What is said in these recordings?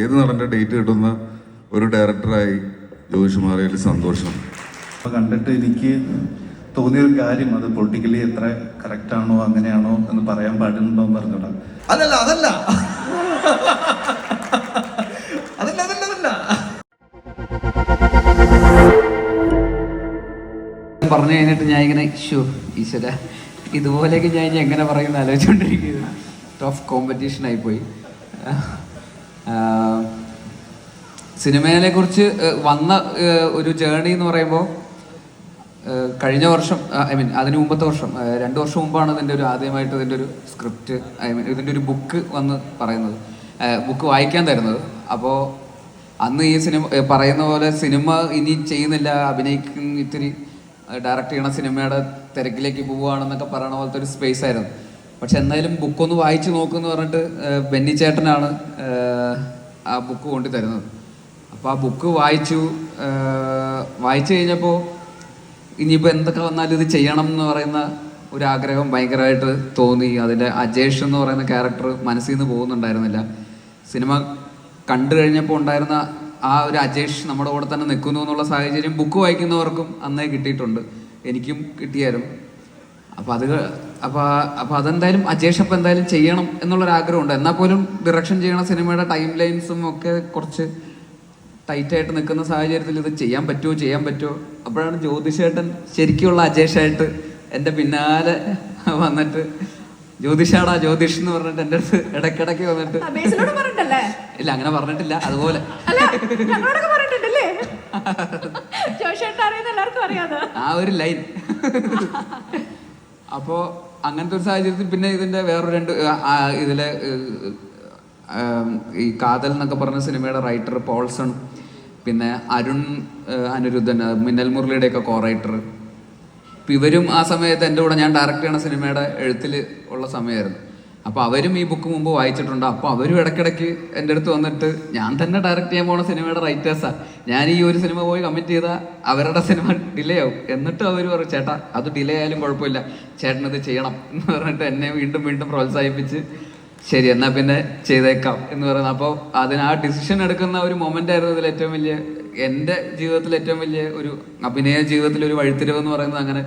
ഏത് നടന്റെ ഡേറ്റ് കിട്ടുന്ന ഒരു ഡയറക്ടറായി ജോയിഷ് മാറിയതിൽ സന്തോഷം. കണ്ടിട്ട് എനിക്ക് തോന്നിയൊരു കാര്യം, അത് പൊളിറ്റിക്കലി എത്ര കറക്റ്റ് ആണോ അങ്ങനെയാണോ എന്ന് പറയാൻ പാടുന്നുണ്ടോ എന്ന് പറഞ്ഞോളാം. അതല്ല പറഞ്ഞു കഴിഞ്ഞിട്ട് ഞാൻ ഇങ്ങനെ ഈശ്വര ഇതുപോലെയൊക്കെ ഞാൻ ഇനി എങ്ങനെ പറയുന്ന ആലോചിച്ചുകൊണ്ടിരിക്കുന്നത്. ടഫ് കോമ്പറ്റീഷൻ ആയിപ്പോയി. സിനിമയെ കുറിച്ച് വന്ന ഒരു ജേർണി എന്ന് പറയുമ്പോൾ കഴിഞ്ഞ വർഷം, അതിന് മുമ്പത്തെ വർഷം, 2 വർഷം മുമ്പാണ് ഇതിൻ്റെ ആദ്യമായിട്ട് ഇതിൻ്റെ ഒരു സ്ക്രിപ്റ്റ്, ഇതിൻ്റെ ഒരു ബുക്ക് വന്ന് പറയുന്നത്, ബുക്ക് വായിക്കാൻ തരുന്നത്. അപ്പോൾ അന്ന് ഈ സിനിമ പറയുന്ന പോലെ സിനിമ ഇനി ചെയ്യുന്നില്ല, അഭിനയിക്കുന്ന ഇത്തിരി ഡയറക്റ്റ് ചെയ്യണ സിനിമയുടെ തിരക്കിലേക്ക് പോവുകയാണെന്നൊക്കെ പറയണ പോലത്തെ ഒരു സ്പേസ് ആയിരുന്നു. പക്ഷെ എന്തായാലും ബുക്കൊന്ന് വായിച്ചു നോക്കുമെന്ന് പറഞ്ഞിട്ട് ബെന്നി ചേട്ടനാണ് ആ ബുക്ക് കൊണ്ടു തരുന്നത്. അപ്പോൾ ആ ബുക്ക് വായിച്ചു കഴിഞ്ഞപ്പോൾ ഇനിയിപ്പോൾ എന്തൊക്കെ വന്നാലും ഇത് ചെയ്യണം എന്ന് പറയുന്ന ഒരു ആഗ്രഹം ഭയങ്കരമായിട്ട് തോന്നി. അതിൻ്റെ അജേഷ് എന്ന് പറയുന്ന ക്യാരക്ടർ മനസ്സിൽ നിന്ന് പോകുന്നുണ്ടായിരുന്നില്ല. സിനിമ കണ്ടു കഴിഞ്ഞപ്പോൾ ഉണ്ടായിരുന്ന ആ ഒരു അജേഷ് നമ്മുടെ കൂടെ തന്നെ നിൽക്കുന്നു എന്നുള്ള സാഹചര്യം ബുക്ക് വായിക്കുന്നവർക്കും അന്നേ കിട്ടിയിട്ടുണ്ട്, എനിക്കും കിട്ടിയായിരുന്നു. അപ്പോൾ അതെന്തായാലും അജേഷ് അപ്പം എന്തായാലും ചെയ്യണം എന്നുള്ളൊരാഗ്രഹമുണ്ട്. എന്നാൽ പോലും ഡിറക്ഷൻ ചെയ്യണ സിനിമയുടെ ടൈം ലൈൻസും ഒക്കെ കുറച്ച് ടൈറ്റായിട്ട് നിൽക്കുന്ന സാഹചര്യത്തിൽ ഇത് ചെയ്യാൻ പറ്റുമോ. അപ്പോഴാണ് ജ്യോതിഷേട്ടൻ ശരിക്കുള്ള അജേഷായിട്ട് എൻ്റെ പിന്നാലെ വന്നിട്ട് ജ്യോതിഷാടാ ജ്യോതിഷ് എന്ന് പറഞ്ഞിട്ട് എൻ്റെ അടുത്ത് ഇടയ്ക്കിടയ്ക്ക് വന്നിട്ട്, ഇല്ല അങ്ങനെ പറഞ്ഞിട്ടില്ല, അതുപോലെ ആ ഒരു ലൈൻ. അപ്പോൾ അങ്ങനത്തെ ഒരു സാഹചര്യത്തിൽ പിന്നെ ഇതിൻ്റെ വേറൊരു 2 ഇതിലെ ഈ കാതൽ എന്നൊക്കെ പറഞ്ഞ സിനിമയുടെ റൈറ്റർ പോൾസൺ, പിന്നെ അരുൺ അനിരുദ്ധൻ, മിന്നൽ മുരളിയുടെയൊക്കെ കോ റൈറ്റർ, ഇപ്പം ഇവരും ആ സമയത്ത് എൻ്റെ കൂടെ ഞാൻ ഡയറക്റ്റ് ചെയ്യണ സിനിമയുടെ എഴുത്തിൽ ഉള്ള സമയമായിരുന്നു. അപ്പോൾ അവരും ഈ ബുക്ക് മുമ്പ് വായിച്ചിട്ടുണ്ട്. അപ്പോൾ അവരും ഇടയ്ക്കിടയ്ക്ക് എൻ്റെ അടുത്ത് വന്നിട്ട്, ഞാൻ തന്നെ ഡയറക്റ്റ് ചെയ്യാൻ പോണ സിനിമയുടെ റൈറ്റേഴ്സാണ്, ഞാൻ ഈ ഒരു സിനിമ പോയി കമ്മിറ്റ് ചെയ്താൽ അവരുടെ സിനിമ ഡിലേ ആവും. എന്നിട്ട് അവർ പറയും, ചേട്ടാ അത് ഡിലേ ആയാലും കുഴപ്പമില്ല, ചേട്ടനത് ചെയ്യണം എന്ന് പറഞ്ഞിട്ട് എന്നെ വീണ്ടും പ്രോത്സാഹിപ്പിച്ച് ശരി എന്നാൽ പിന്നെ ചെയ്തേക്കാം എന്ന് പറയുന്നത്. അപ്പോൾ ആ ഡിസിഷൻ എടുക്കുന്ന ഒരു മൊമെൻ്റ് ആയിരുന്നു ഇതിൽ ഏറ്റവും വലിയ, എൻ്റെ ജീവിതത്തിൽ ഏറ്റവും വലിയ ഒരു അഭിനയ ജീവിതത്തിലൊരു വഴിത്തിരിവ് എന്ന് പറയുന്നത്. അങ്ങനെ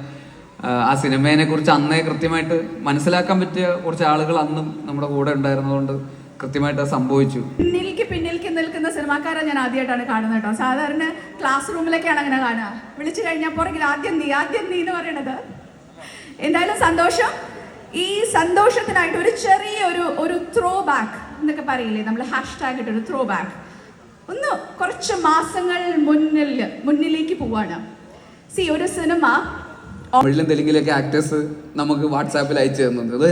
ആ സിനിമയെ കുറിച്ച് അന്നേ കൃത്യമായിട്ട് മനസ്സിലാക്കാൻ പറ്റിയ കുറച്ച് ആളുകൾ അന്നും നമ്മുടെ കൂടെ ഉണ്ടായിരുന്നതുകൊണ്ട് കൃത്യമായിട്ട് അത് സംഭവിച്ചു. പിന്നിലേക്ക് നിൽക്കുന്ന സിനിമാക്കാരെ ഞാൻ ആദ്യമായിട്ടാണ് കാണുന്നത് കേട്ടോ. സാധാരണ ക്ലാസ് റൂമിലൊക്കെയാണ് അങ്ങനെ കാണുക, വിളിച്ചു കഴിഞ്ഞാൽ പുറകിൽ ആദ്യം നീ എന്ന് പറയണത്. എന്തായാലും സന്തോഷം. ഈ സന്തോഷത്തിനായിട്ട് ഒരു ചെറിയ ഒരു ത്രോ ബാക്ക് എന്നൊക്കെ പറയില്ലേ, നമ്മൾ #, ഒരു ത്രോ ബാക്ക്, ഒന്ന് കുറച്ച് മാസങ്ങൾ മുന്നിലേക്ക് പോവാണ്. ഒരു സിനിമ തമിഴിലും തെലുങ്കിലൊക്കെ ആക്ടേഴ്സ് നമുക്ക് വാട്സാപ്പിൽ അയച്ചു തന്നത്,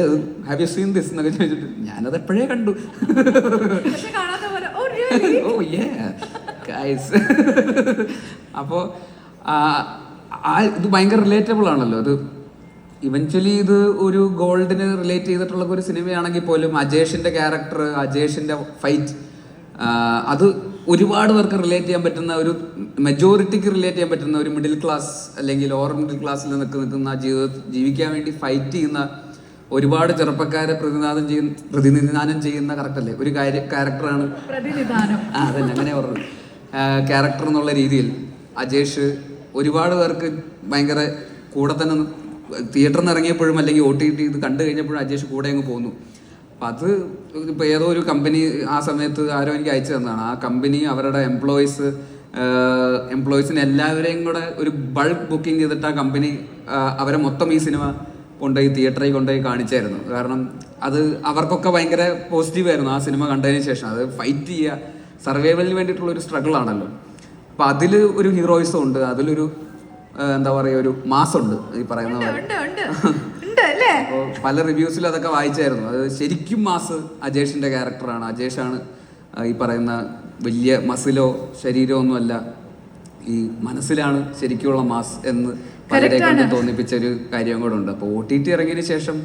ഹാവ് യു സീൻ ദിസ് എന്നൊക്കെ ചോദിച്ചിട്ട് ഞാനത് എപ്പോഴേ കണ്ടു. അപ്പോൾ ഇത് ഭയങ്കര റിലേറ്റബിൾ ആണല്ലോ. ഇത് ഇവൻച്വലി ഇത് ഒരു ഗോൾഡിന് റിലേറ്റ് ചെയ്തിട്ടുള്ള ഒരു സിനിമയാണെങ്കിൽ പോലും അജേഷിൻ്റെ ക്യാരക്ടർ, അജേഷിൻ്റെ ഫൈറ്റ്, അത് ഒരുപാട് പേർക്ക് റിലേറ്റ് ചെയ്യാൻ പറ്റുന്ന, ഒരു മെജോറിറ്റിക്ക് റിലേറ്റ് ചെയ്യാൻ പറ്റുന്ന, ഒരു മിഡിൽ ക്ലാസ് അല്ലെങ്കിൽ ലോവർ മിഡിൽ ക്ലാസ്സിൽ നിൽക്കുന്ന ജീവിക്കാൻ വേണ്ടി ഫൈറ്റ് ചെയ്യുന്ന ഒരുപാട് ചെറുപ്പക്കാരെ പ്രതിനിധാനം ചെയ്യുന്ന കറക്റ്റല്ലേ ഒരു ക്യാരക്ടറാണ്. അതന്നെ അങ്ങനെ പറഞ്ഞു ക്യാരക്ടർ എന്നുള്ള രീതിയിൽ അജേഷ് ഒരുപാട് പേർക്ക് ഭയങ്കര കൂടെ തന്നെ തിയേറ്ററിൽ നിന്ന് ഇറങ്ങിയപ്പോഴും അല്ലെങ്കിൽ OTT ഇത് കണ്ടു കഴിഞ്ഞപ്പോഴും അജേഷ് കൂടെ അങ്ങ് പോന്നു. അപ്പം അത് ഇപ്പോൾ ഏതോ ഒരു കമ്പനി ആ സമയത്ത് ആരോ എനിക്ക് അയച്ചു തന്നതാണ്. ആ കമ്പനി അവരുടെ എംപ്ലോയീസിന് എല്ലാവരെയും കൂടെ ഒരു ബൾക്ക് ബുക്കിംഗ് ചെയ്തിട്ട് ആ കമ്പനി അവരെ മൊത്തം ഈ സിനിമ കൊണ്ടുപോയി തിയേറ്ററിൽ കൊണ്ടുപോയി കാണിച്ചായിരുന്നു. കാരണം അത് അവർക്കൊക്കെ ഭയങ്കര പോസിറ്റീവായിരുന്നു ആ സിനിമ കണ്ടതിന് ശേഷം. അത് ഫൈറ്റ് ചെയ്യുക, സർവൈവലിന് വേണ്ടിയിട്ടുള്ളൊരു സ്ട്രഗിളാണല്ലോ. അപ്പം അതിൽ ഒരു ഹീറോയിസം ഉണ്ട്, അതിലൊരു എന്താ പറയുക, ഒരു മാസമുണ്ട് ഈ പറയുന്ന പോലെ. അപ്പോൾ പല റിവ്യൂസിലും അതൊക്കെ വായിച്ചായിരുന്നു. അത് ശരിക്കും മാസ് അജേഷിൻ്റെ ക്യാരക്ടറാണ്. അജേഷാണ് ഈ പറയുന്ന വലിയ മസിലോ ശരീരമോ ഒന്നുമല്ല, ഈ മനസ്സിലാണ് ശരിക്കുള്ള മാസ് എന്ന് പലരെ കൊണ്ട് തോന്നിപ്പിച്ചൊരു കാര്യം കൂടെ ഉണ്ട്. അപ്പോൾ OTT ഇറങ്ങിയതിന് ശേഷം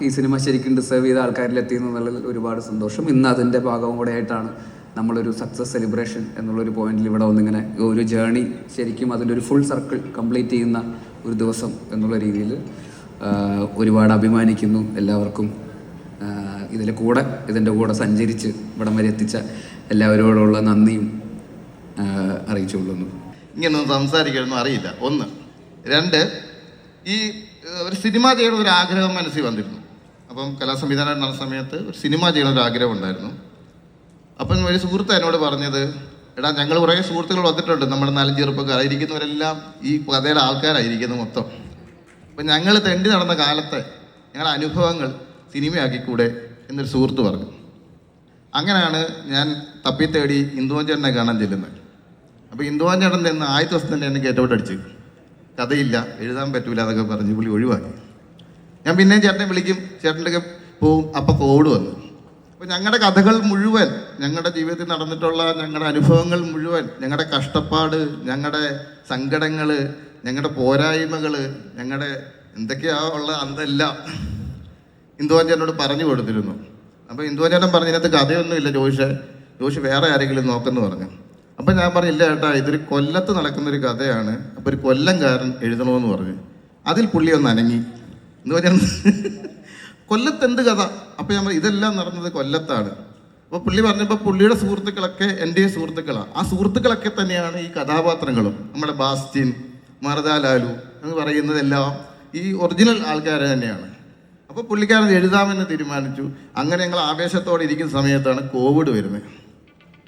ഈ സിനിമ ശരിക്കും ഡിസേർവ് ചെയ്ത ആൾക്കാരിൽ എത്തിയെന്നുള്ളതിൽ ഒരുപാട് സന്തോഷം. ഇന്ന് അതിൻ്റെ ഭാഗവും കൂടെ ആയിട്ടാണ് നമ്മളൊരു സക്സസ് സെലിബ്രേഷൻ എന്നുള്ളൊരു പോയിന്റിൽ ഇവിടെ വന്നിങ്ങനെ ഒരു ജേർണി ശരിക്കും അതിൻ്റെ ഒരു ഫുൾ സർക്കിൾ കംപ്ലീറ്റ് ചെയ്യുന്ന ഒരു ദിവസം എന്നുള്ള രീതിയിൽ ഒരുപാട് അഭിമാനിക്കുന്നു. എല്ലാവർക്കും ഇതിൻ്റെ കൂടെ സഞ്ചരിച്ച് ഇവിടം വരെ എത്തിച്ച എല്ലാവരോടുള്ള നന്ദിയും അറിയിച്ചുകൊള്ളുന്നു. ഇങ്ങനൊന്നും സംസാരിക്കണമെന്നും അറിയില്ല. 1. 2, ഈ ഒരു സിനിമ ചെയ്യണ ഒരു ആഗ്രഹം മനസ്സിൽ വന്നിരുന്നു. അപ്പം കലാസംവിധാനം നടന്ന സമയത്ത് ഒരു സിനിമ ചെയ്യണ ഒരു ആഗ്രഹം ഉണ്ടായിരുന്നു. അപ്പം ഒരു സുഹൃത്ത് എന്നോട് പറഞ്ഞത്, എടാ ഞങ്ങൾ കുറേ സുഹൃത്തുക്കൾ വന്നിട്ടുണ്ട്, നമ്മുടെ 4 ചെറുപ്പക്കാരായിരിക്കുന്നവരെല്ലാം ഈ കഥയുടെ ആൾക്കാരായിരിക്കുന്നു മൊത്തം. അപ്പം ഞങ്ങൾ തെണ്ടി നടന്ന കാലത്തെ ഞങ്ങളുടെ അനുഭവങ്ങൾ സിനിമയാക്കിക്കൂടെ എന്നൊരു സുഹൃത്ത് പറഞ്ഞു. അങ്ങനെയാണ് ഞാൻ തപ്പിത്തേടി ഇന്ദുവൻ ചേട്ടനെ കാണാൻ ചെല്ലുന്നത്. അപ്പോൾ ഇന്ദുവൻ ചേട്ടൻ ചെന്ന് ആദ്യത്തെ ദിവസം തന്നെ എന്നെ കേട്ടോട്ടടിച്ച്, കഥയില്ല, എഴുതാൻ പറ്റൂല എന്നൊക്കെ പറഞ്ഞ് പുള്ളി ഒഴിവാക്കി. ഞാൻ പിന്നെയും ചേട്ടനെ വിളിക്കും, ചേട്ടൻ്റെ പോവും. അപ്പം കോവിഡ് വന്നു. അപ്പോൾ ഞങ്ങളുടെ കഥകൾ മുഴുവൻ, ഞങ്ങളുടെ ജീവിതത്തിൽ നടന്നിട്ടുള്ള ഞങ്ങളുടെ അനുഭവങ്ങൾ മുഴുവൻ, ഞങ്ങളുടെ കഷ്ടപ്പാട്, ഞങ്ങളുടെ സങ്കടങ്ങൾ, ഞങ്ങളുടെ പോരായ്മകൾ, ഞങ്ങളുടെ എന്തൊക്കെയാ ഉള്ള അതെല്ലാം ഇന്ദുവൻ ചേട്ടനോട് പറഞ്ഞു കൊടുത്തിരുന്നു. അപ്പോൾ ഇന്ദുവൻ ചേട്ടൻ പറഞ്ഞു, ഇതിനകത്ത് കഥയൊന്നുമില്ല ജോഷ് വേറെ ആരെങ്കിലും നോക്കെന്ന് പറഞ്ഞു. അപ്പം ഞാൻ പറഞ്ഞില്ല ചേട്ടാ, ഇതൊരു കൊല്ലത്ത് നടക്കുന്നൊരു കഥയാണ്, അപ്പോൾ ഒരു കൊല്ലംകാരൻ എഴുതണമെന്ന് പറഞ്ഞു. അതിൽ പുള്ളി ഒന്ന് അനങ്ങി. ഇന്ദുവൻ ചേട്ടൻ കൊല്ലത്ത് എന്ത് കഥ? അപ്പോൾ ഞാൻ പറഞ്ഞു ഇതെല്ലാം നടന്നത് കൊല്ലത്താണ്. അപ്പോൾ പുള്ളി പറഞ്ഞപ്പോൾ പുള്ളിയുടെ സുഹൃത്തുക്കളൊക്കെ എൻ്റെ സുഹൃത്തുക്കളാണ്. ആ സുഹൃത്തുക്കളൊക്കെ തന്നെയാണ് ഈ കഥാപാത്രങ്ങളും. നമ്മുടെ ബാസ്റ്റിൻ, മറുതാലാലു എന്ന് പറയുന്നതെല്ലാം ഈ ഒറിജിനൽ ആൾക്കാർ തന്നെയാണ്. അപ്പോൾ പുള്ളിക്കാരൻ എഴുതാമെന്ന് തീരുമാനിച്ചു. അങ്ങനെ ഞങ്ങൾ ആവേശത്തോടെ ഇരിക്കുന്ന സമയത്താണ് കോവിഡ് വരുന്നത്.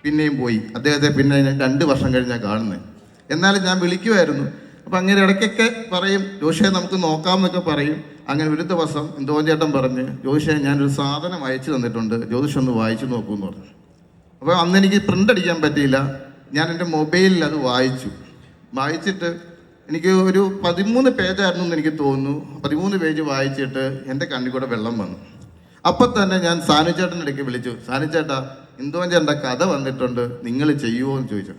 പിന്നെയും പോയി. അദ്ദേഹത്തെ പിന്നെ 2 വർഷം കഴിഞ്ഞാൽ കാണുന്നത്. എന്നാലും ഞാൻ വിളിക്കുമായിരുന്നു. അപ്പം അങ്ങനെ ഇടയ്ക്കൊക്കെ പറയും, ജോഷേ നമുക്ക് നോക്കാമെന്നൊക്കെ പറയും. അങ്ങനെ ഒരു ദിവസം ഇന്ദുവൻ ചേട്ടൻ പറഞ്ഞ്, ജോഷേ ഞാനൊരു സാധനം അയച്ചു തന്നിട്ടുണ്ട്, ജ്യോതിഷം ഒന്ന് വായിച്ചു നോക്കുമെന്ന് പറഞ്ഞു. അപ്പോൾ അന്ന് എനിക്ക് പ്രിൻ്റ് അടിക്കാൻ പറ്റിയില്ല. ഞാൻ എൻ്റെ മൊബൈലിൽ അത് വായിച്ചിട്ട് എനിക്ക് ഒരു 13 പേജായിരുന്നു എന്ന് എനിക്ക് തോന്നുന്നു. 13 പേജ് വായിച്ചിട്ട് എൻ്റെ കണ്ണിൽ കൂടെ വെള്ളം വന്നു. അപ്പം തന്നെ ഞാൻ സാനുചേട്ടൻ്റെ ഇടയ്ക്ക് വിളിച്ചു, സാനുചേട്ടാ ഇന്ദുവൻ ചേട്ടൻ്റെ കഥ വന്നിട്ടുണ്ട്, നിങ്ങൾ ചെയ്യുമോ എന്ന് ചോദിച്ചു.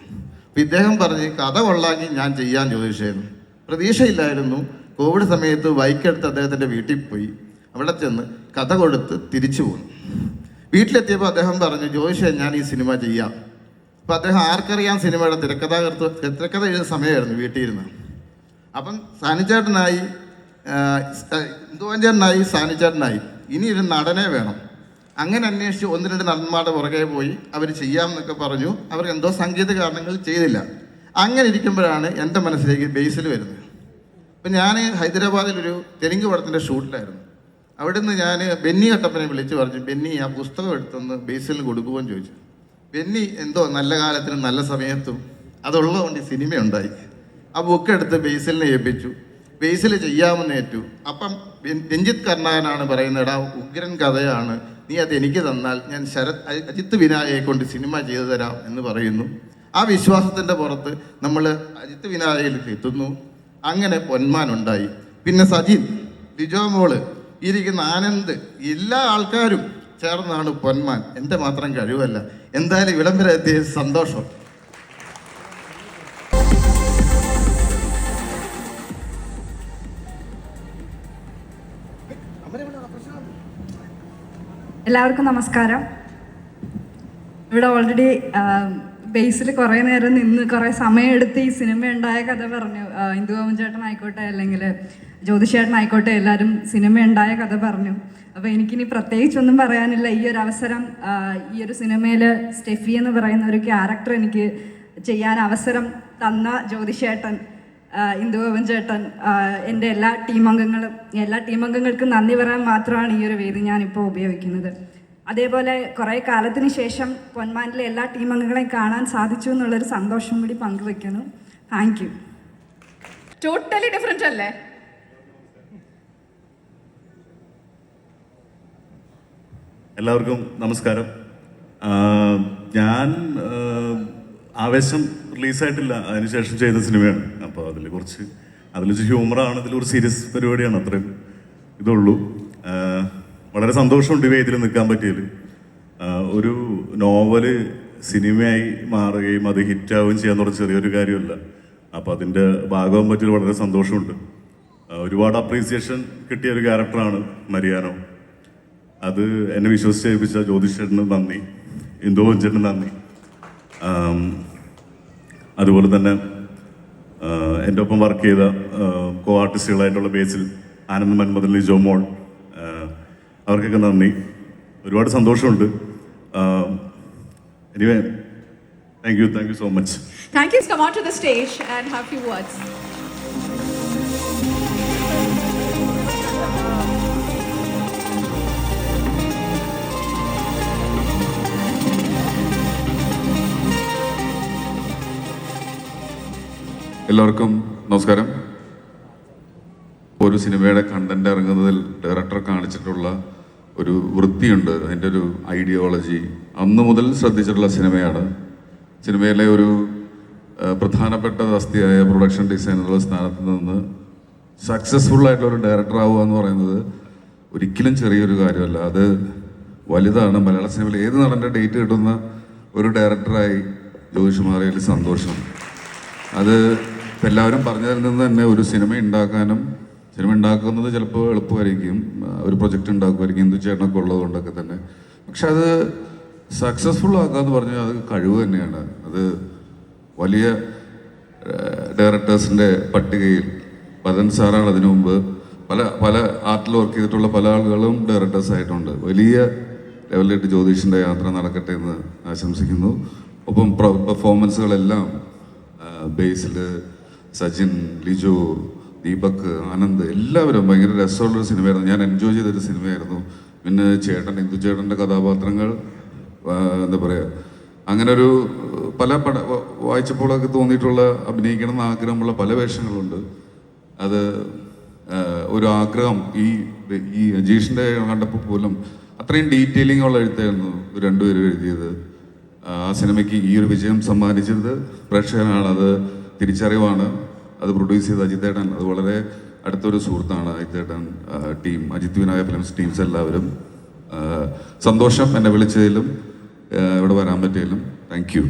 അപ്പം ഇദ്ദേഹം പറഞ്ഞ് കഥ കൊള്ളാക്കി ഞാൻ ചെയ്യാൻ ചോദിച്ചായിരുന്നു. പ്രതീക്ഷയില്ലായിരുന്നു. കോവിഡ് സമയത്ത് ബൈക്കെടുത്ത് അദ്ദേഹത്തിൻ്റെ വീട്ടിൽ പോയി. അവിടെ ചെന്ന് കഥ കൊടുത്ത് തിരിച്ചു പോന്നു. വീട്ടിലെത്തിയപ്പോൾ അദ്ദേഹം പറഞ്ഞു, ജോയിഷേ ഞാൻ ഈ സിനിമ ചെയ്യാം. അപ്പം അദ്ദേഹം ആർക്കറിയാം സിനിമയുടെ തിരക്കഥ എഴുതുന്ന സമയമായിരുന്നു വീട്ടിൽ ഇരുന്ന്. അപ്പം സാനിച്ചേട്ടനായി, ഇന്ദുവൻ ചേട്ടനായി, സാനിച്ചേട്ടനായി, ഇനി ഒരു നടനെ വേണം. അങ്ങനെ അന്വേഷിച്ച് 1-2 നടന്മാരുടെ പുറകെ പോയി. അവർ ചെയ്യാമെന്നൊക്കെ പറഞ്ഞു. അവർ എന്തോ സംഗീത കാരണങ്ങൾ ചെയ്തില്ല. അങ്ങനെ ഇരിക്കുമ്പോഴാണ് എൻ്റെ മനസ്സിലേക്ക് ബേസിൽ വരുന്നത്. അപ്പം ഞാൻ ഹൈദരാബാദിലൊരു തെലുങ്ക് പടത്തിൻ്റെ ഷൂട്ടിലായിരുന്നു. അവിടെ നിന്ന് ഞാൻ ബെന്നി കട്ടപ്പനെ വിളിച്ച് പറഞ്ഞു, ബെന്നി ആ പുസ്തകം എടുത്തൊന്ന് ബേസിലിന് കൊടുക്കുമെന്ന് ചോദിച്ചു. ബെന്നി എന്തോ നല്ല കാലത്തിനും നല്ല സമയത്തും അതുള്ളതുകൊണ്ട് ഈ സിനിമയുണ്ടായി. ആ ബുക്ക് എടുത്ത് ബേസിലിനെ ഏൽപ്പിച്ചു. ബേസിൽ ചെയ്യാമെന്ന് ഏറ്റു. അപ്പം രഞ്ജിത്ത് കർണാകനാണ് പറയുന്നത്, എടാ ഉഗ്രൻ കഥയാണ്, നീ അത് എനിക്ക് തന്നാൽ ഞാൻ അജിത്ത് വിനായകയെ കൊണ്ട് സിനിമ ചെയ്തു തരാം എന്ന് പറയുന്നു. ആ വിശ്വാസത്തിൻ്റെ പുറത്ത് നമ്മൾ അജിത്ത് വിനായകയിലേക്ക് എത്തുന്നു. അങ്ങനെ പൊന്മാൻ ഉണ്ടായി. പിന്നെ സജിൻ, ലിജോ മോള്, ഇരിക്കുന്ന ആനന്ദ്, എല്ലാ ആൾക്കാരും ചേർന്നാണ് പൊന്മാൻ. എൻ്റെ മാത്രം കഴിവല്ല. എന്തായാലും ഇവിടം വരെ എത്തിയ സന്തോഷം. എല്ലാവർക്കും നമസ്കാരം. ഇവിടെ ഓൾറെഡി ബേസിൽ കുറേ നേരം നിന്ന് കുറേ സമയമെടുത്ത് ഈ സിനിമ ഉണ്ടായ കഥ പറഞ്ഞു. ഇന്ദുവൻ ചേട്ടനായിക്കോട്ടെ അല്ലെങ്കിൽ ജ്യോതിഷേട്ടനായിക്കോട്ടെ, എല്ലാവരും സിനിമ ഉണ്ടായ കഥ പറഞ്ഞു. അപ്പോൾ എനിക്കിനി പ്രത്യേകിച്ചൊന്നും പറയാനില്ല. ഈ ഒരു അവസരം, ഈ ഒരു സിനിമയിൽ സ്റ്റെഫി എന്ന് പറയുന്ന ഒരു ക്യാരക്ടർ എനിക്ക് ചെയ്യാൻ അവസരം തന്ന ജ്യോതിഷേട്ടൻ, ഇന്ദുവൻ ചേട്ടൻ, എൻ്റെ എല്ലാ ടീമംഗങ്ങൾക്കും നന്ദി പറയാൻ മാത്രമാണ് ഈ ഒരു വേദി ഞാനിപ്പോൾ ഉപയോഗിക്കുന്നത്. അതേപോലെ കുറേ കാലത്തിന് ശേഷം പൊന്മാനിലെ എല്ലാ ടീമംഗങ്ങളെയും കാണാൻ സാധിച്ചു എന്നുള്ളൊരു സന്തോഷം കൂടി പങ്കുവെക്കുന്നു. Thank you. ടോട്ടലി ഡിഫറെൻ്റ് അല്ലേ? എല്ലാവർക്കും നമസ്കാരം. ഞാൻ ആവേശം റിലീസായിട്ടില്ല, അതിനുശേഷം ചെയ്ത സിനിമയാണ്. അപ്പോൾ അതിൽ കുറച്ച് ഹ്യൂമറാണ്, ഇതിൽ ഒരു സീരിയസ് പരിപാടിയാണ്, അത്രയും ഇതുള്ളൂ. വളരെ സന്തോഷമുണ്ട് ഈ വേദിയിൽ നിൽക്കാൻ പറ്റിയതിൽ. ഒരു നോവല് സിനിമയായി മാറുകയും അത് ഹിറ്റാവുകയും ചെയ്യാൻ തുടങ്ങി ചെറിയൊരു കാര്യമല്ല. അപ്പോൾ അതിൻ്റെ ഭാഗമാകാൻ പറ്റിയത് വളരെ സന്തോഷമുണ്ട്. ഒരുപാട് അപ്രീസിയേഷൻ കിട്ടിയ ഒരു ക്യാരക്ടറാണ് മരിയാനോ. അത് എന്നെ വിശ്വസിച്ച് ഏൽപ്പിച്ച ജ്യോതിഷേട്ടന് നന്ദി, ഇന്ദുവൻ ചേട്ടന് നന്ദി. അതുപോലെ തന്നെ എൻ്റെ ഒപ്പം വർക്ക് ചെയ്ത കോ ആർട്ടിസ്റ്റുകളായിട്ടുള്ള ബേസിൽ, ആനന്ദ് മന്മഥൻ, ലിജോ മോൾ, അവർക്കൊക്കെ നന്ദി. ഒരുപാട് സന്തോഷമുണ്ട്. Anyway, thank you so much. Thank you. Come on to the stage and have few words. എല്ലാവർക്കും നമസ്കാരം. ഒരു സിനിമയുടെ കണ്ടന്റ് ഇറങ്ങുന്നതിൽ ഡയറക്ടർ കാണിച്ചിട്ടുള്ള ഒരു വൃത്തിയുണ്ട്, അതിൻ്റെ ഒരു ഐഡിയോളജി അന്ന് മുതൽ ശ്രദ്ധിച്ചിട്ടുള്ള സിനിമയാണ്. സിനിമയിലെ ഒരു പ്രധാനപ്പെട്ട വസ്തിയായ പ്രൊഡക്ഷൻ ഡിസൈനറുടെ സ്ഥാനത്ത് നിന്ന് സക്സസ്ഫുൾ ആയിട്ടുള്ള ഒരു ഡയറക്ടർ ആവുക എന്ന് പറയുന്നത് ഒരിക്കലും ചെറിയൊരു കാര്യമല്ല, അത് വലുതാണ്. മലയാള സിനിമയിൽ ഏത് നടൻ്റെ ഡേറ്റ് കിട്ടുന്ന ഒരു ഡയറക്ടറായി ജോയിഷ് മാറിയതിൽ സന്തോഷം. അത് എല്ലാവരും പറഞ്ഞതിൽ നിന്ന് തന്നെ ഒരു സിനിമ ഉണ്ടാക്കുന്നത് ചിലപ്പോൾ എളുപ്പമായിരിക്കും, ഒരു പ്രൊജക്റ്റ് ഉണ്ടാക്കുമായിരിക്കും, ഹിന്ദു ചേട്ടനൊക്കെ ഉള്ളത് കൊണ്ടൊക്കെ തന്നെ. പക്ഷെ അത് സക്സസ്ഫുൾ ആക്കുക എന്ന് പറഞ്ഞാൽ അത് കഴിവ് തന്നെയാണ്. അത് വലിയ ഡയറക്ടേഴ്സിൻ്റെ പട്ടികയിൽ പതൻ സാറാണ് അതിനു മുമ്പ് പല ആർട്ടിൽ വർക്ക് ചെയ്തിട്ടുള്ള പല ആളുകളും ഡയറക്ടേഴ്സ് ആയിട്ടുണ്ട്. വലിയ ലെവലിലേക്ക് ജ്യോതിഷിൻ്റെ യാത്ര നടക്കട്ടെ എന്ന് ആശംസിക്കുന്നു. ഒപ്പം പെർഫോമൻസുകളെല്ലാം ബേസിൽ സജിൻ, ലിജോ, ദീപക്, ആനന്ദ് എല്ലാവരും ഭയങ്കര രസമുള്ളൊരു സിനിമയായിരുന്നു. ഞാൻ എൻജോയ് ചെയ്തൊരു സിനിമയായിരുന്നു. പിന്നെ ഹിന്ദു ചേട്ടൻ്റെ കഥാപാത്രങ്ങൾ എന്താ പറയുക, അങ്ങനെ ഒരു വായിച്ചപ്പോഴൊക്കെ തോന്നിയിട്ടുള്ള അഭിനയിക്കണം എന്ന് ആഗ്രഹമുള്ള പല വേഷങ്ങളുണ്ട്. അത് ഒരു ആഗ്രഹം ഈ അജീഷിൻ്റെ കണ്ടപ്പോൾ പോലും അത്രയും ഡീറ്റെയിലിംഗ് ഉള്ള എഴുത്തായിരുന്നു രണ്ടുപേരും എഴുതിയത്. ആ സിനിമയ്ക്ക് ഈ ഒരു വിജയം സമ്മാനിച്ചത് പ്രേക്ഷകനാണ്, അത് തിരിച്ചറിവാണ്. അത് പ്രൊഡ്യൂസ് ചെയ്ത അജിത്തേട്ടൻ, അത് വളരെ അടുത്തൊരു സുഹൃത്താണ് അജിത്തേട്ടൻ, ടീം, അജിത് വിനായ ഫിലിംസ് ടീംസ് എല്ലാവരും. സന്തോഷം എന്നെ വിളിച്ചതിലും ഇവിടെ വരാൻ പറ്റിയതിലും. Thank you.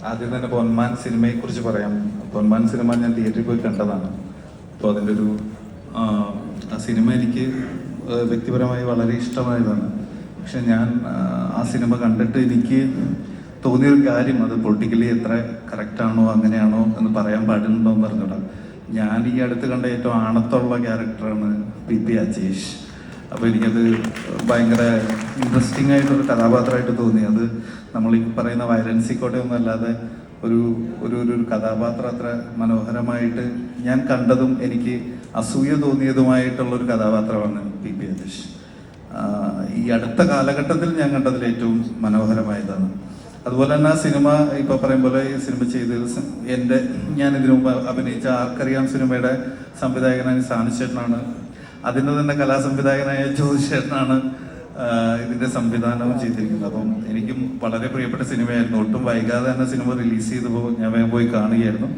ആദ്യം തന്നെ പൊന്മാൻ സിനിമയെ കുറിച്ച് പറയാം. പൊന്മാൻ സിനിമ ഞാൻ തിയേറ്ററിൽ പോയി കണ്ടതാണ്. അപ്പോൾ അതിൻ്റെ ഒരു ആ സിനിമ എനിക്ക് വ്യക്തിപരമായി വളരെ ഇഷ്ടമായതാണ്. പക്ഷെ ഞാൻ ആ സിനിമ കണ്ടിട്ട് എനിക്ക് തോന്നിയൊരു കാര്യം, അത് പൊളിറ്റിക്കലി എത്ര കറക്റ്റാണോ അങ്ങനെയാണോ എന്ന് പറയാൻ പാടുന്നുണ്ടോ എന്ന് പറഞ്ഞോടാ. ഞാൻ ഈ അടുത്ത് കണ്ട ഏറ്റവും ആണത്തുള്ള ക്യാരക്ടറാണ് PP അജീഷ്. അപ്പോൾ എനിക്കത് ഭയങ്കര ഇൻട്രസ്റ്റിംഗ് ആയിട്ടൊരു കഥാപാത്രമായിട്ട് തോന്നി. അത് നമ്മൾ ഈ പറയുന്ന വയലൻസിക്കോട്ടെ ഒന്നും അല്ലാതെ ഒരു കഥാപാത്രം അത്ര മനോഹരമായിട്ട് ഞാൻ കണ്ടതും എനിക്ക് അസൂയ തോന്നിയതുമായിട്ടുള്ളൊരു കഥാപാത്രമാണ് PP അജീഷ്. ഈ അടുത്ത കാലഘട്ടത്തിൽ ഞാൻ കണ്ടതിൽ ഏറ്റവും മനോഹരമായതാണ്. അതുപോലെ തന്നെ ആ സിനിമ ഇപ്പോൾ പറയും പോലെ ഈ സിനിമ ചെയ്തത് ഞാൻ ഇതിനു മുമ്പ് അഭിനയിച്ച ആർക്കറിയാം സിനിമയുടെ സംവിധായകനായ സാനുചേട്ടനാണ്. അതിൻ്റെ തന്നെ കലാസംവിധായകനായ ജ്യോതിഷേട്ടനാണ് ഇതിൻ്റെ സംവിധാനവും ചെയ്തിരിക്കുന്നത്. അപ്പം എനിക്കും വളരെ പ്രിയപ്പെട്ട സിനിമയായിരുന്നു. ഒട്ടും വൈകാതെ തന്നെ സിനിമ റിലീസ് ചെയ്തപ്പോൾ ഞാൻ വേഗം പോയി കാണുകയായിരുന്നു.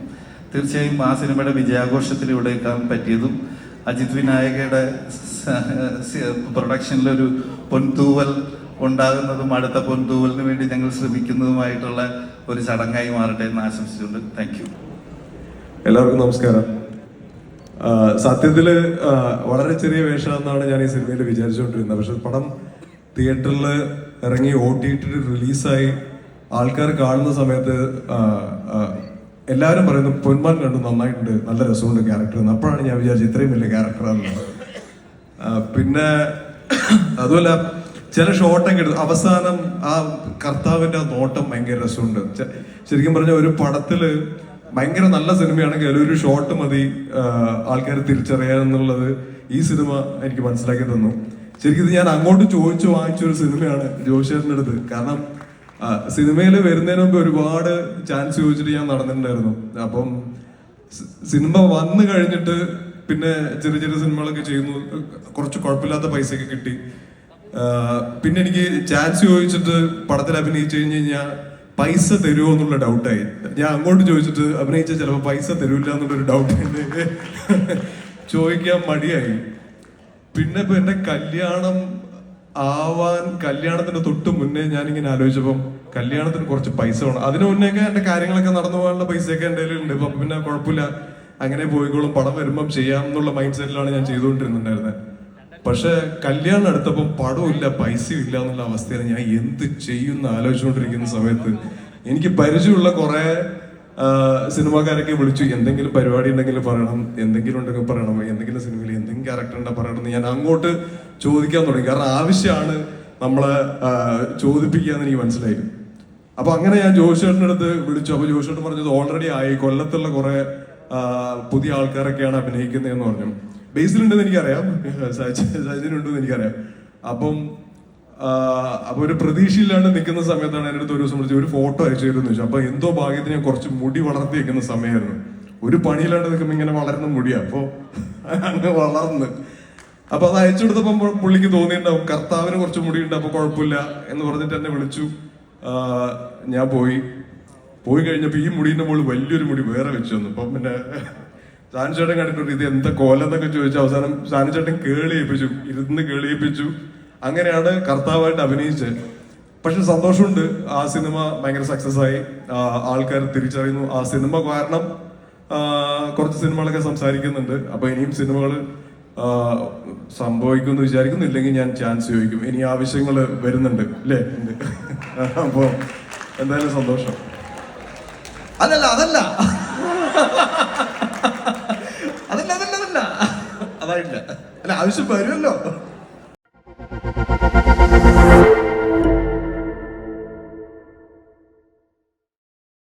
തീർച്ചയായും ആ സിനിമയുടെ വിജയാഘോഷത്തിൽ ഇവിടെ എത്താൻ പറ്റിയതും അജിത് വിനായകയുടെ പ്രൊഡക്ഷനിലൊരു പൊൻതൂവൽ ഉണ്ടാകുന്നതും അടുത്ത പൊൻതൂവലിന് വേണ്ടി ഞങ്ങൾ ശ്രമിക്കുന്നതുമായിട്ടുള്ള ഒരു ചടങ്ങായി മാറട്ടെ എന്ന് ആശംസിച്ചുകൊണ്ട് താങ്ക് യു. എല്ലാവർക്കും നമസ്കാരം. സത്യത്തില് വളരെ ചെറിയ വേഷമെന്നാണ് ഞാൻ ഈ സിനിമയിൽ വിചാരിച്ചുകൊണ്ടിരുന്നത്. പക്ഷെ പടം തിയേറ്ററിൽ ഇറങ്ങി OTT റിലീസായി ആൾക്കാർ കാണുന്ന സമയത്ത് എല്ലാവരും പറയുന്നു പൊന്മാൻ കണ്ടു, നന്നായിട്ടുണ്ട്, നല്ല രസമുണ്ട് ക്യാരക്ടർ എന്ന്. അപ്പോഴാണ് ഞാൻ വിചാരിച്ചത് ഇത്രയും വലിയ ക്യാരക്ടറാണ്. പിന്നെ അതുമല്ല, ചില ഷോട്ടൊക്കെ എടുത്തു അവസാനം ആ കർത്താവിന്റെ ആ നോട്ടം ഭയങ്കര രസമുണ്ട്. ശരിക്കും പറഞ്ഞാൽ ഒരു പടത്തില് ഭയങ്കര നല്ല സിനിമയാണെങ്കിൽ ഒരു ഷോട്ട് മതി ആൾക്കാർ തിരിച്ചറിയാന്നുള്ളത് ഈ സിനിമ എനിക്ക് മനസ്സിലാക്കി തന്നു. ശരിക്കും ഇത് ഞാൻ അങ്ങോട്ട് ചോദിച്ചു വാങ്ങിച്ചൊരു സിനിമയാണ് ജോഷേറിന്റെ അടുത്ത്. കാരണം സിനിമയിൽ വരുന്നതിന് മുമ്പ് ഒരുപാട് ചാൻസ് ചോദിച്ചിട്ട് ഞാൻ നടന്നിട്ടുണ്ടായിരുന്നു. അപ്പം സിനിമ വന്നു കഴിഞ്ഞിട്ട് പിന്നെ ചെറിയ ചെറിയ സിനിമകളൊക്കെ ചെയ്യുന്നു, കുറച്ച് കുഴപ്പമില്ലാത്ത പൈസയൊക്കെ കിട്ടി. പിന്നെ എനിക്ക് ചാൻസ് ചോദിച്ചിട്ട് പടത്തിൽ അഭിനയിച്ചു കഴിഞ്ഞ് കഴിഞ്ഞാൽ പൈസ തരുമോ എന്നുള്ള ഡൗട്ടായി. ഞാൻ അങ്ങോട്ട് ചോദിച്ചിട്ട് അഭിനയിച്ച ചിലപ്പോൾ പൈസ തരൂല്ല എന്നുള്ളൊരു ഡൗട്ട് ചോദിക്കാൻ മടിയായി. പിന്നെ ഇപ്പൊ എന്റെ കല്യാണത്തിന് തൊട്ട് മുന്നേ ഞാനിങ്ങനെ ആലോചിച്ചപ്പം കല്യാണത്തിന് കുറച്ച് പൈസ വേണം. അതിനു മുന്നേക്കെ എന്റെ കാര്യങ്ങളൊക്കെ നടന്നു പോകാനുള്ള പൈസയൊക്കെ എന്റെ കയ്യിലുണ്ട്. അപ്പൊ പിന്നെ കുഴപ്പമില്ല, അങ്ങനെ പോയിക്കോളും, പടം വരുമ്പം ചെയ്യാം എന്നുള്ള മൈൻഡ് സെറ്റിലാണ് ഞാൻ ചെയ്തുകൊണ്ടിരുന്നുണ്ടായിരുന്നത്. പക്ഷെ കല്യാണം എടുത്തപ്പം പടവും ഇല്ല, പൈസയും ഇല്ല എന്നുള്ള അവസ്ഥയാണ്. ഞാൻ എന്ത് ചെയ്യുമെന്ന് ആലോചിച്ചുകൊണ്ടിരിക്കുന്ന സമയത്ത് എനിക്ക് പരിചയമുള്ള കുറെ സിനിമാക്കാരൊക്കെ വിളിച്ചു, എന്തെങ്കിലും പരിപാടി ഉണ്ടെങ്കിൽ പറയണം, എന്തെങ്കിലും ഉണ്ടെങ്കിൽ പറയണം, എന്തെങ്കിലും സിനിമയിൽ എന്തെങ്കിലും ക്യാരക്ടർ ഉണ്ടെങ്കിൽ പറയണം എന്ന് ഞാൻ അങ്ങോട്ട് ചോദിക്കാൻ തുടങ്ങി. കാരണം ആവശ്യമാണ് നമ്മളെ ചോദിപ്പിക്കുകയെന്ന് എനിക്ക് മനസ്സിലായി. അപ്പൊ അങ്ങനെ ഞാൻ ജോഷേട്ടൻ്റെ അടുത്ത് വിളിച്ചു. അപ്പൊ ജോഷേട്ടൻ പറഞ്ഞത് ഓൾറെഡി ആയി, കൊല്ലത്തുള്ള കുറെ പുതിയ ആൾക്കാരൊക്കെയാണ് അഭിനയിക്കുന്നതെന്ന് പറഞ്ഞു. ബേസിലുണ്ടെന്ന് എനിക്കറിയാം, സജിനുണ്ടെന്ന് എനിക്കറിയാം. അപ്പൊ ഒരു പ്രതീക്ഷയില്ലാണ്ട് നിൽക്കുന്ന സമയത്താണ് എൻ്റെ അടുത്ത് ഒരു ദിവസം വിളിച്ച് ഒരു ഫോട്ടോ അയച്ചു തരുമെന്ന് വെച്ചു. അപ്പൊ എന്തോ ഭാഗ്യത്തിന് ഞാൻ കുറച്ച് മുടി വളർത്തി വെക്കുന്ന സമയമായിരുന്നു. ഒരു പണിയില്ലാണ്ട് നിൽക്കുമ്പോൾ ഇങ്ങനെ വളർന്ന മുടിയാ, അപ്പൊ അങ്ങ് വളർന്ന്. അപ്പൊ അത് അയച്ചു കൊടുത്തപ്പോൾ പുള്ളിക്ക് തോന്നിയിട്ടുണ്ടാവും കർത്താവിന് കുറച്ച് മുടിയുണ്ട്, അപ്പൊ കുഴപ്പമില്ല എന്ന് പറഞ്ഞിട്ട് എന്നെ വിളിച്ചു. ഞാൻ പോയി കഴിഞ്ഞപ്പോ ഈ മുടീന്റെ മുകളിൽ വലിയൊരു മുടി വേറെ വെച്ചു തന്നു. അപ്പം പിന്നെ സാനുചേട്ടൻ കണ്ടിട്ടുണ്ട് ഇത് എന്താ കോലെന്നൊക്കെ ചോദിച്ചു. അവസാനം സാനുചേട്ടൻ കേളിയേപ്പിച്ചു, ഇരുന്ന് കേളിയേപ്പിച്ചു. അങ്ങനെയാണ് കർത്താവായിട്ട് അഭിനയിച്ചത്. പക്ഷെ സന്തോഷമുണ്ട്, ആ സിനിമ ഭയങ്കര സക്സസ് ആയി, ആൾക്കാർ തിരിച്ചറിയുന്നു. ആ സിനിമ കാരണം കുറച്ച് സിനിമകളൊക്കെ സംസാരിക്കുന്നുണ്ട്. അപ്പൊ ഇനിയും സിനിമകൾ സംഭവിക്കുമെന്ന് വിചാരിക്കുന്നു. ഇല്ലെങ്കിൽ ഞാൻ ചാൻസ് ചോദിക്കും. ഇനി ആവശ്യങ്ങൾ വരുന്നുണ്ട് അല്ലേ? അപ്പോ എന്തായാലും സന്തോഷം. അതല്ല അതായിട്ടില്ല. അല്ല, ആവശ്യം വരുമല്ലോ.